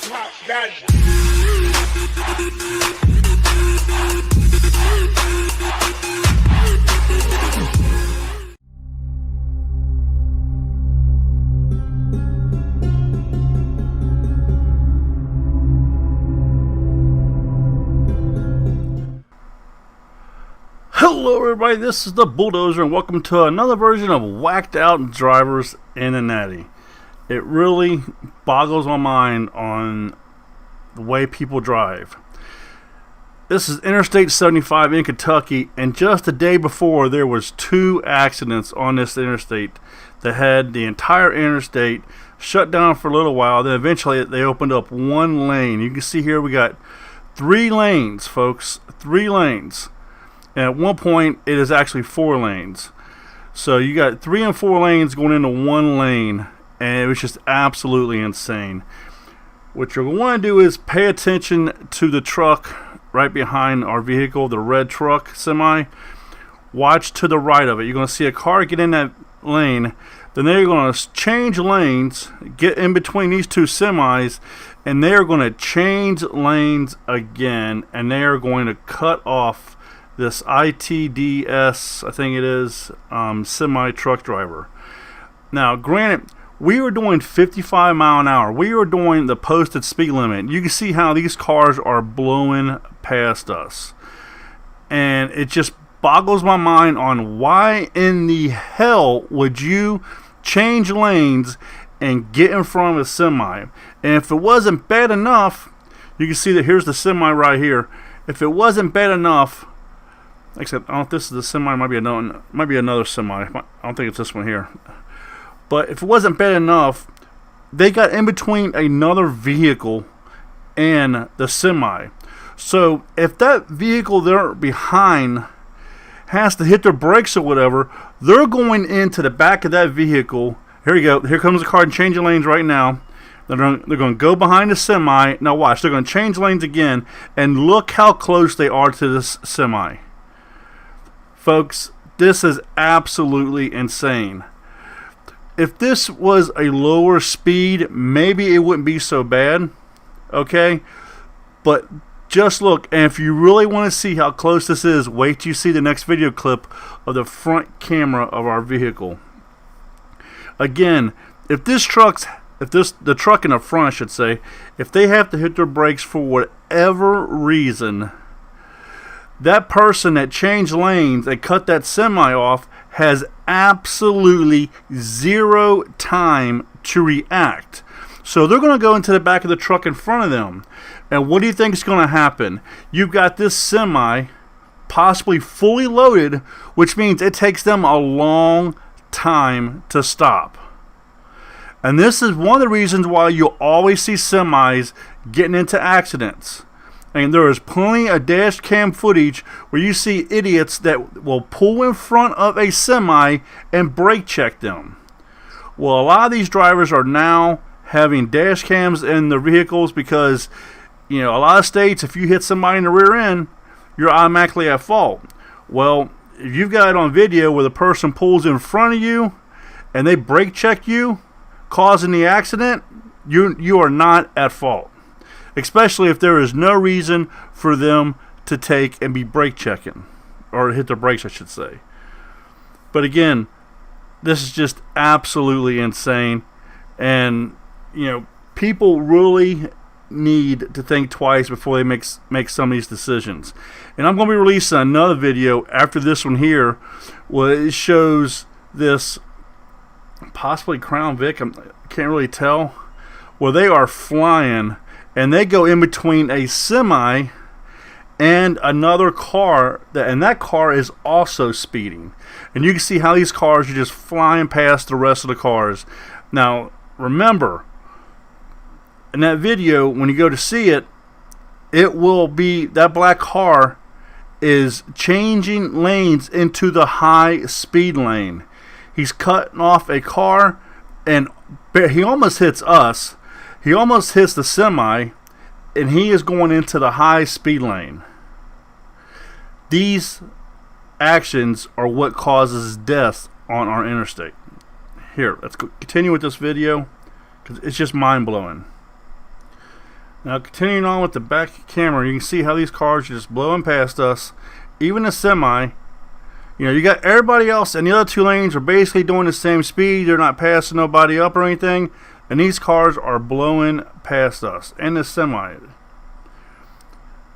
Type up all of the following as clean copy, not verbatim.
Hello everybody, this is the Bulldozer and welcome to another version of Whacked Out Drivers in a Natty. It really boggles my mind on the way people drive. This is Interstate 75 in Kentucky, and just the day before there was 2 accidents on this interstate that had the entire interstate shut down for a little while. Then eventually they opened up 1 lane. You can see here we got 3 lanes, folks, 3 lanes. And at one point, it is actually 4 lanes. So you got 3 and 4 lanes going into 1 lane, and it was just absolutely insane. What you're going to want to do is pay attention to the truck right behind our vehicle, the red truck semi. Watch to the right of it. You're going to see a car get in that lane. Then they're going to change lanes, get in between these 2 semis, and they're going to change lanes again, and they are going to cut off this ITDS, I think it is, semi-truck driver. Now, granted, we were doing 55 mile an hour. We were doing the posted speed limit. You can see how these cars are blowing past us. And it just boggles my mind on why in the hell would you change lanes and get in front of a semi. And if it wasn't bad enough, you can see that here's the semi right here. If it wasn't bad enough, except I don't know if this is the semi, might be another semi. I don't think it's this one here. But if it wasn't bad enough, they got in between another vehicle and the semi. So if that vehicle there behind has to hit their brakes or whatever, they're going into the back of that vehicle. Here you go. Here comes the car and changing lanes right now. They're going to go behind the semi. Now watch. They're going to change lanes again. And look how close they are to this semi. Folks, this is absolutely insane. If this was a lower speed, maybe it wouldn't be so bad, okay? But just look, and if you really want to see how close this is, wait till you see the next video clip of the front camera of our vehicle. Again, if the truck in the front, I should say, if they have to hit their brakes for whatever reason, that person that changed lanes and cut that semi off has absolutely 0 time to react. So they're going to go into the back of the truck in front of them. And what do you think is going to happen? You've got this semi possibly fully loaded, which means it takes them a long time to stop. And this is one of the reasons why you'll always see semis getting into accidents. And there is plenty of dash cam footage where you see idiots that will pull in front of a semi and brake check them. Well, a lot of these drivers are now having dash cams in their vehicles because, you know, a lot of states, if you hit somebody in the rear end, you're automatically at fault. Well, if you've got it on video where the person pulls in front of you and they brake check you, causing the accident, you are not at fault. Especially if there is no reason for them to take and be brake checking. Or hit their brakes, I should say. But again, this is just absolutely insane. And, you know, people really need to think twice before they make some of these decisions. And I'm going to be releasing another video after this one here where it shows this possibly Crown Vic, I can't really tell, where they are flying. And they go in between a semi and another car, and that car is also speeding. And you can see how these cars are just flying past the rest of the cars. Now, remember, in that video, when you go to see it, it will be that black car is changing lanes into the high speed lane. He's cutting off a car, and he almost hits us. He almost hits the semi, and he is going into the high speed lane. These actions are what causes death on our interstate. Here, let's continue with this video because it's just mind-blowing. Now continuing on with the back camera, you can see how these cars are just blowing past us. Even the semi, you know, you got everybody else and the other 2 lanes are basically doing the same speed. They're not passing nobody up or anything. And these cars are blowing past us and the semi.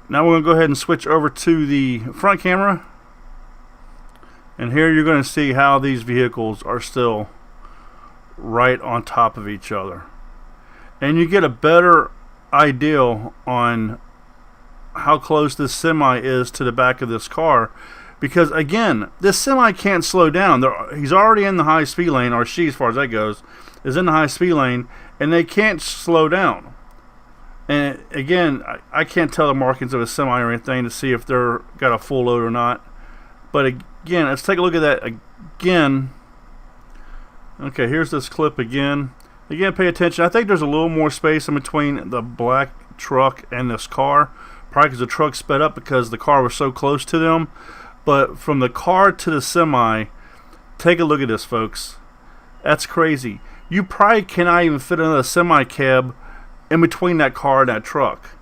Now we're going to go ahead and switch over to the front camera. And here you're going to see how these vehicles are still right on top of each other. And you get a better idea on how close this semi is to the back of this car, because again, this semi can't slow down. He's already in the high speed lane, or she, as far as that goes, is in the high speed lane, and they can't slow down. And again, I can't tell the markings of a semi or anything to see if they're got a full load or not. But again, let's take a look at that again. Okay, here's this clip again. Again, pay attention. I think there's a little more space in between the black truck and this car. Probably because the truck sped up because the car was so close to them. But from the car to the semi, take a look at this, folks. That's crazy. You probably cannot even fit another semi cab in between that car and that truck.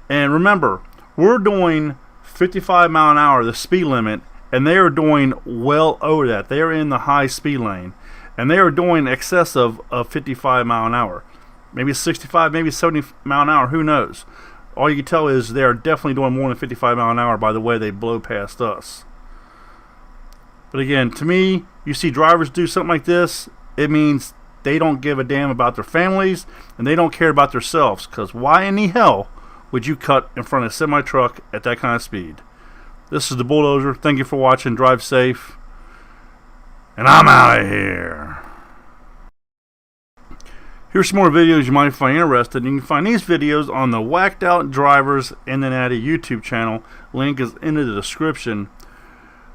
And remember, we're doing 55 mile an hour, the speed limit, and they are doing well over that. They are in the high speed lane. And they are doing excess of 55 mile an hour. Maybe 65, maybe 70 mile an hour, who knows? All you can tell is they are definitely doing more than 55 mile an hour by the way they blow past us. But again, to me, you see drivers do something like this, it means they don't give a damn about their families and they don't care about themselves. Because why in the hell would you cut in front of a semi-truck at that kind of speed? This is the Bulldozer. Thank you for watching. Drive safe. And I'm out of here. Here's some more videos you might find interesting. You can find these videos on the Whacked Out Drivers and the Nati YouTube channel. Link is in the description.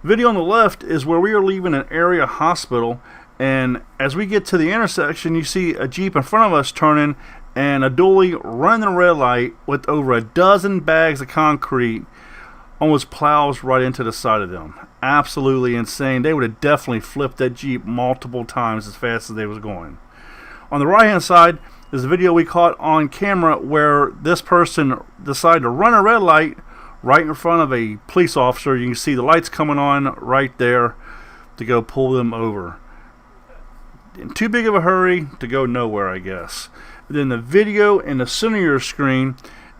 Video on the left is where we are leaving an area hospital, and as we get to the intersection, you see a Jeep in front of us turning and a dually running the red light with over a dozen bags of concrete almost plows right into the side of them. Absolutely insane. They would have definitely flipped that Jeep multiple times as fast as they was going. On the right hand side is a video we caught on camera where this person decided to run a red light right in front of a police officer. You can see the lights coming on right there to go pull them over. In too big of a hurry to go nowhere, I guess. Then the video in the center of your screen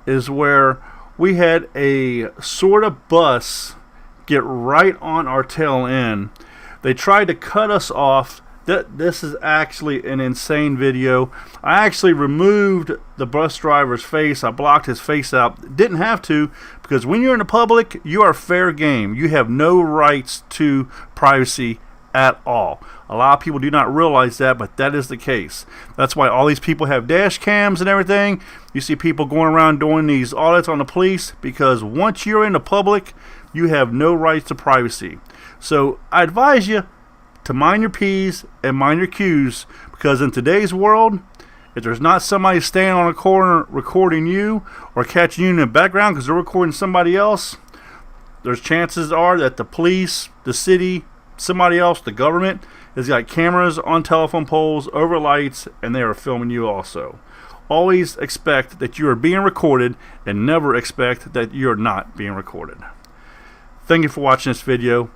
is where we had a sort of bus get right on our tail end. They tried to cut us off. This is actually an insane video. I actually removed the bus driver's face. I blocked his face out. Didn't have to, because when you're in the public, you are fair game. You have no rights to privacy at all. A lot of people do not realize that, but that is the case. That's why all these people have dash cams and everything. You see people going around doing these audits on the police, because once you're in the public, you have no rights to privacy. So I advise you to mind your P's and mind your Q's, because in today's world, if there's not somebody standing on a corner recording you or catching you in the background because they're recording somebody else, there's chances are that the police, the city, somebody else, the government, has got cameras on telephone poles, over lights, and they are filming you also. Always expect that you are being recorded, and never expect that you're not being recorded. Thank you for watching this video.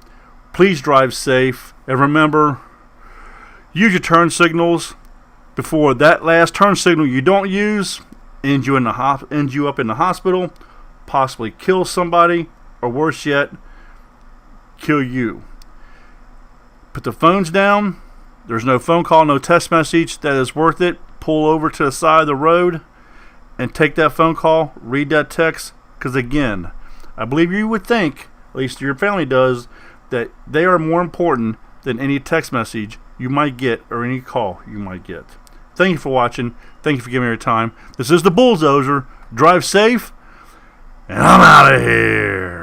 Please drive safe, and remember, use your turn signals before that last turn signal you don't use ends you up in the hospital, possibly kill somebody, or worse yet, kill you. Put the phones down. There's no phone call, no text message that is worth it. Pull over to the side of the road and take that phone call, read that text, because again, I believe you would think, at least your family does, that they are more important than any text message you might get or any call you might get. Thank you for watching. Thank you for giving me your time. This is the Bulldozer. Drive safe, and I'm out of here.